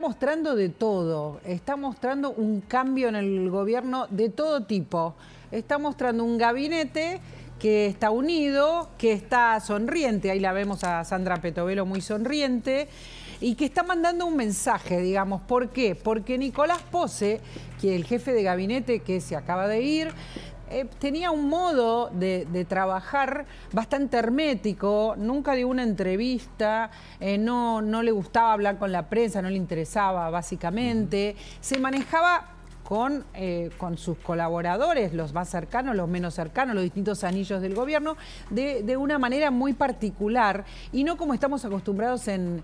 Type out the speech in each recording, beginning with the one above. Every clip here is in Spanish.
Mostrando de todo, está mostrando un cambio en el gobierno de todo tipo. Está mostrando un gabinete que está unido, que está sonriente, ahí la vemos a Sandra Petovelo muy sonriente, y que está mandando un mensaje, digamos. ¿Por qué? Porque Nicolás Posse, que el jefe de gabinete que se acaba de ir, tenía un modo de trabajar bastante hermético, nunca dio una entrevista, no le gustaba hablar con la prensa, no le interesaba básicamente, se manejaba con sus colaboradores, los más cercanos, los menos cercanos, los distintos anillos del gobierno, de una manera muy particular y no como estamos acostumbrados en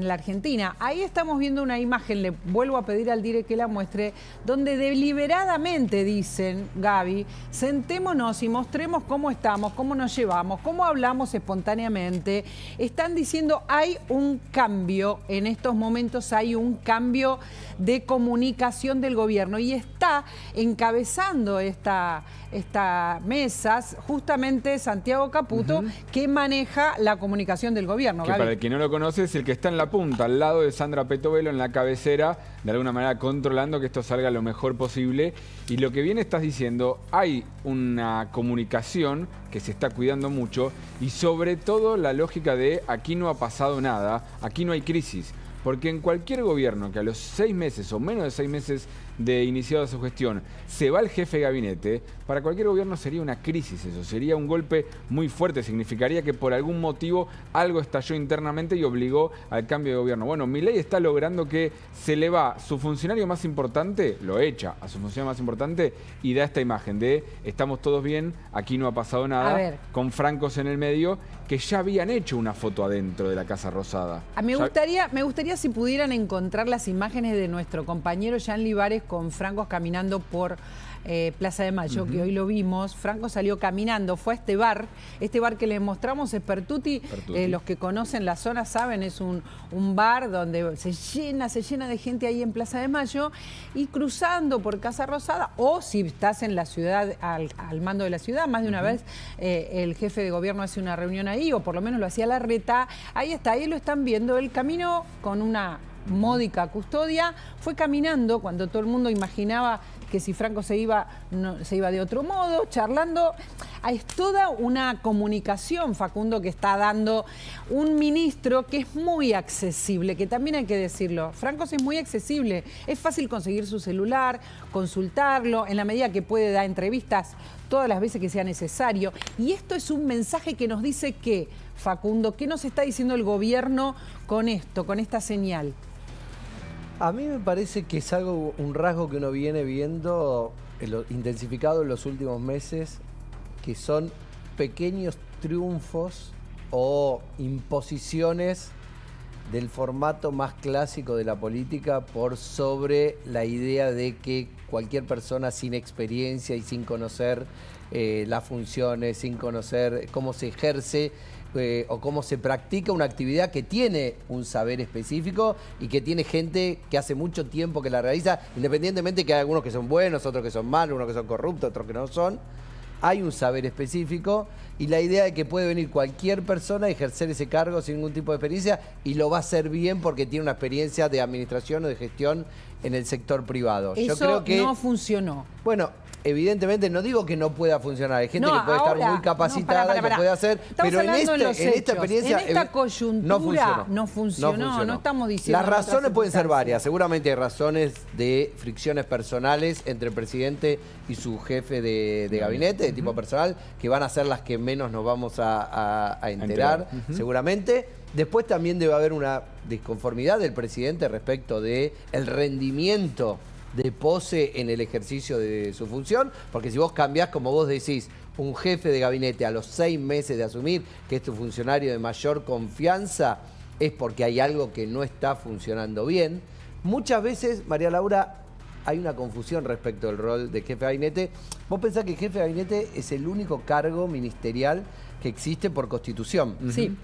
la Argentina. Ahí estamos viendo una imagen, le vuelvo a pedir al director que la muestre, donde deliberadamente dicen, Gaby, sentémonos y mostremos cómo estamos, cómo nos llevamos, cómo hablamos espontáneamente. Están diciendo, hay un cambio en estos momentos, hay un cambio de comunicación del gobierno y está encabezando esta mesa justamente Santiago Caputo, que maneja la comunicación del gobierno. Que para el que no lo conoce es el que está en la punta, al lado de Sandra Petovelo, en la cabecera, de alguna manera controlando que esto salga lo mejor posible. Y lo que bien estás diciendo, hay una comunicación que se está cuidando mucho y sobre todo la lógica de aquí no ha pasado nada, aquí no hay crisis. Porque en cualquier gobierno que a los 6 meses o menos de 6 meses de iniciada su gestión se va el jefe de gabinete, para cualquier gobierno sería una crisis eso, sería un golpe muy fuerte, significaría que por algún motivo algo estalló internamente y obligó al cambio de gobierno. Bueno, Milei está logrando que se le va su funcionario más importante, lo echa a su funcionario más importante y da esta imagen de estamos todos bien, aquí no ha pasado nada, con francos en el medio, que ya habían hecho una foto adentro de la Casa Rosada. Me gustaría si pudieran encontrar las imágenes de nuestro compañero Jean Libares con francos caminando por Plaza de Mayo, que hoy lo vimos. Franco salió caminando, fue a este bar que les mostramos es Pertuti. Los que conocen la zona saben, es un bar donde se llena de gente ahí en Plaza de Mayo, y cruzando por Casa Rosada, o si estás en la ciudad, al mando de la ciudad, más de una vez el jefe de gobierno hace una reunión ahí, o por lo menos lo hacía Larreta, ahí está, ahí lo están viendo, él caminó con una módica custodia, fue caminando cuando todo el mundo imaginaba que si Franco se iba de otro modo, charlando. Es toda una comunicación, Facundo, que está dando un ministro que es muy accesible, que también hay que decirlo. Franco es muy accesible, es fácil conseguir su celular, consultarlo, en la medida que puede dar entrevistas todas las veces que sea necesario. Y esto es un mensaje que nos dice que, Facundo, ¿qué nos está diciendo el gobierno con esto, con esta señal? A mí me parece que es un rasgo que uno viene viendo intensificado en los últimos meses, que son pequeños triunfos o imposiciones del formato más clásico de la política por sobre la idea de que cualquier persona sin experiencia y sin conocer las funciones, sin conocer cómo se ejerce o cómo se practica una actividad que tiene un saber específico y que tiene gente que hace mucho tiempo que la realiza, independientemente que hay algunos que son buenos, otros que son malos, unos que son corruptos, otros que no son. Hay un saber específico y la idea de que puede venir cualquier persona a ejercer ese cargo sin ningún tipo de experiencia y lo va a hacer bien porque tiene una experiencia de administración o de gestión en el sector privado. Eso yo creo que no funcionó. Bueno, evidentemente no digo que no pueda funcionar. Hay gente que puede estar muy capacitada y lo puede hacer, pero en esta experiencia, en esta coyuntura no funcionó. No estamos diciendo. Las razones pueden ser varias. Seguramente hay razones de fricciones personales entre el presidente y su jefe de gabinete, de tipo personal, que van a ser las que menos nos vamos a enterar, seguramente. Después también debe haber una disconformidad del presidente respecto del rendimiento de Posse en el ejercicio de su función, porque si vos cambiás, como vos decís, un jefe de gabinete a los 6 meses de asumir, que es tu funcionario de mayor confianza, es porque hay algo que no está funcionando bien. Muchas veces, María Laura, hay una confusión respecto del rol de jefe de gabinete. Vos pensás que el jefe de gabinete es el único cargo ministerial que existe por Constitución. Sí.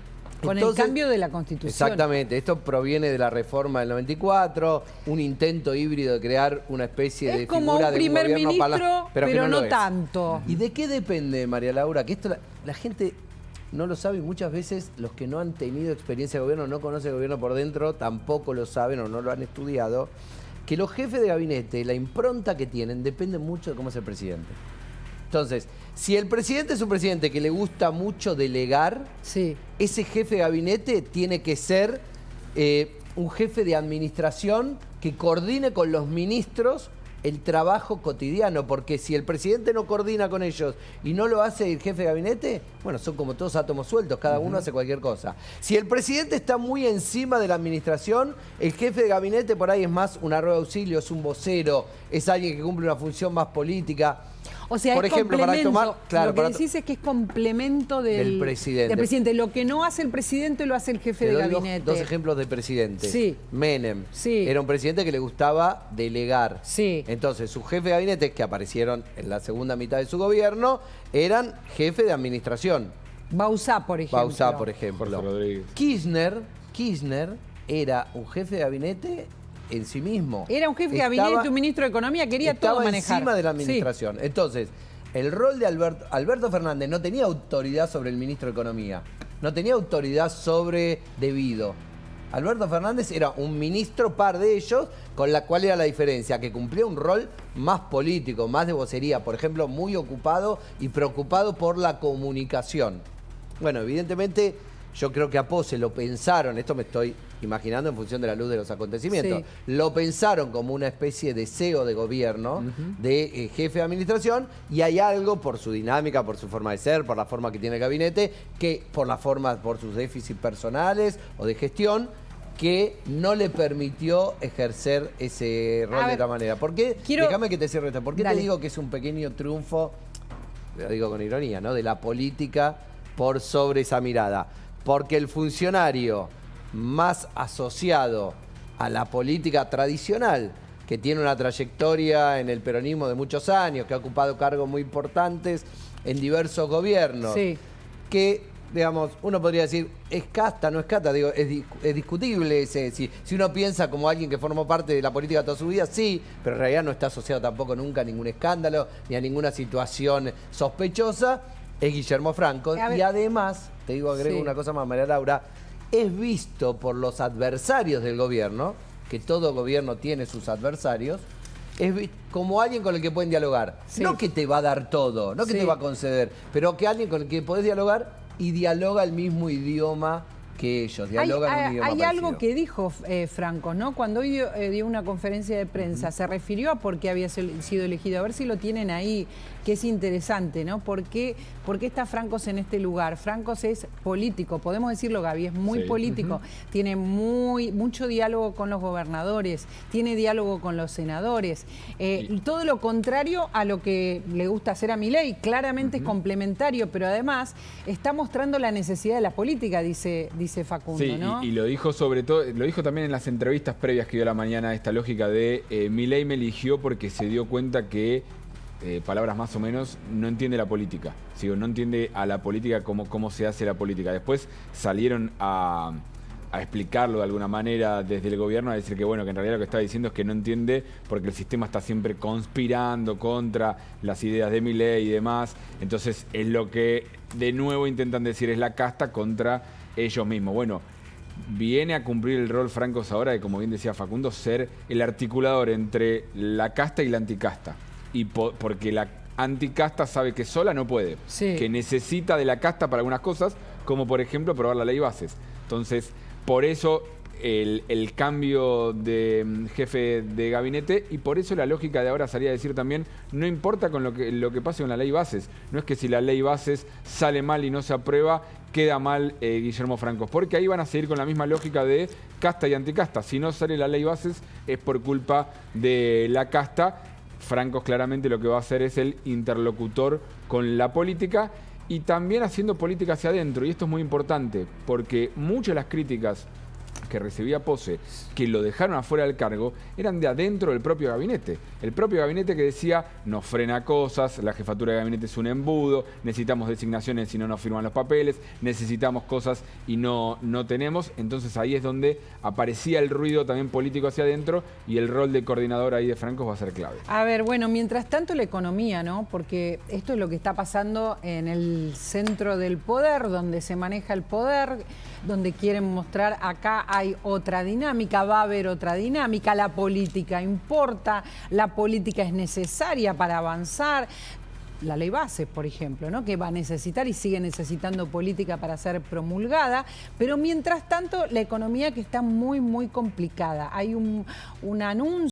Con el cambio de la Constitución. Exactamente, esto proviene de la reforma del 94, un intento híbrido de crear una especie de figura de un primer ministro, pero no tanto. ¿Y de qué depende, María Laura? Que esto la gente no lo sabe y muchas veces los que no han tenido experiencia de gobierno, no conocen el gobierno por dentro, tampoco lo saben o no lo han estudiado, que los jefes de gabinete, la impronta que tienen, depende mucho de cómo es el presidente. Entonces, si el presidente es un presidente que le gusta mucho delegar, Sí. ese jefe de gabinete tiene que ser un jefe de administración que coordine con los ministros el trabajo cotidiano, porque si el presidente no coordina con ellos y no lo hace el jefe de gabinete, bueno, son como todos átomos sueltos, cada uno hace cualquier cosa. Si el presidente está muy encima de la administración, el jefe de gabinete por ahí es más un arroyo de auxilio, es un vocero, es alguien que cumple una función más política. O sea, por es ejemplo, complemento. para tomar, claro, lo que para decís es que es complemento del presidente. Lo que no hace el presidente lo hace el jefe Te de doy gabinete. dos ejemplos de presidente. Sí. Menem. Sí. Era un presidente que le gustaba delegar. Sí. Entonces, sus jefes de gabinete, que aparecieron en la segunda mitad de su gobierno, eran jefe de administración. Bauzá, por ejemplo. Bauzá, por ejemplo. Jorge Rodríguez. Kirchner era un jefe de gabinete en sí mismo. Era un jefe de gabinete, un ministro de Economía, quería todo manejar. Estaba encima de la administración. Sí. Entonces, el rol de Alberto Fernández no tenía autoridad sobre el ministro de Economía, no tenía autoridad sobre Debido. Alberto Fernández era un ministro par de ellos, con la cual era la diferencia, que cumplía un rol más político, más de vocería, por ejemplo, muy ocupado y preocupado por la comunicación. Bueno, evidentemente yo creo que a Pose lo pensaron, esto me estoy imaginando en función de la luz de los acontecimientos, sí. Lo pensaron como una especie de CEO de gobierno, de jefe de administración, y hay algo por su dinámica, por su forma de ser, por la forma que tiene el gabinete, que por sus déficits personales o de gestión, que no le permitió ejercer ese rol de otra manera. ¿Por qué? Déjame que te cierre esto. ¿Por qué te digo que es un pequeño triunfo, lo digo con ironía, ¿no?, de la política por sobre esa mirada? Porque el funcionario más asociado a la política tradicional, que tiene una trayectoria en el peronismo de muchos años, que ha ocupado cargos muy importantes en diversos gobiernos, sí. Que, digamos, uno podría decir, ¿es casta, no es casta? Digo, es discutible si uno piensa como alguien que formó parte de la política toda su vida, sí, pero en realidad no está asociado tampoco nunca a ningún escándalo ni a ninguna situación sospechosa, es Guillermo Franco. Y además, te digo, agrego una cosa más, María Laura, es visto por los adversarios del gobierno, que todo gobierno tiene sus adversarios, es visto como alguien con el que pueden dialogar. Sí. No que te va a dar todo, no que te va a conceder, pero que alguien con el que podés dialogar y dialoga el mismo idioma que ellos, dialogan un idioma Hay parecido. algo que dijo Franco, ¿no? Cuando hoy dio una conferencia de prensa, se refirió a por qué había sido elegido, a ver si lo tienen ahí, que es interesante, ¿no? ¿Por qué está Francos en este lugar? Francos es político, podemos decirlo, Gaby, es muy político, tiene mucho diálogo con los gobernadores, tiene diálogo con los senadores, todo lo contrario a lo que le gusta hacer a Milei, claramente es complementario, pero además está mostrando la necesidad de la política, dice Facundo, sí, ¿no? Y lo dijo sobre todo, lo dijo también en las entrevistas previas que dio a la mañana, esta lógica de Milei me eligió porque se dio cuenta que, palabras más o menos, no entiende la política. Sigo, no entiende a la política cómo se hace la política. Después salieron a explicarlo de alguna manera desde el gobierno, a decir que bueno, que en realidad lo que estaba diciendo es que no entiende porque el sistema está siempre conspirando contra las ideas de Milei y demás. Entonces es lo que de nuevo intentan decir, es la casta contra ellos mismos. Bueno, viene a cumplir el rol Francos ahora de, como bien decía Facundo, ser el articulador entre la casta y la anticasta. Y porque la anticasta sabe que sola no puede, que necesita de la casta para algunas cosas, como por ejemplo aprobar la ley bases. Entonces, por eso el cambio de jefe de gabinete, y por eso la lógica de ahora salía a decir también, no importa con lo que pase con la ley bases, no es que si la ley bases sale mal y no se aprueba, queda mal Guillermo Francos, porque ahí van a seguir con la misma lógica de casta y anticasta. Si no sale la ley bases es por culpa de la casta. Francos claramente lo que va a hacer es el interlocutor con la política y también haciendo política hacia adentro. Y esto es muy importante porque muchas de las críticas que recibía Pose, que lo dejaron afuera del cargo, eran de adentro del propio gabinete. El propio gabinete que decía, nos frena cosas, la jefatura de gabinete es un embudo, necesitamos designaciones y no nos firman los papeles, necesitamos cosas y no tenemos. Entonces ahí es donde aparecía el ruido también político hacia adentro y el rol de coordinador ahí de Francos va a ser clave. A ver, bueno, mientras tanto la economía, ¿no? Porque esto es lo que está pasando en el centro del poder, donde se maneja el poder, donde quieren mostrar acá hay otra dinámica, va a haber otra dinámica, la política importa, la política es necesaria para avanzar. La ley base, por ejemplo, ¿no? Que va a necesitar y sigue necesitando política para ser promulgada, pero mientras tanto la economía que está muy, muy complicada. Hay un anuncio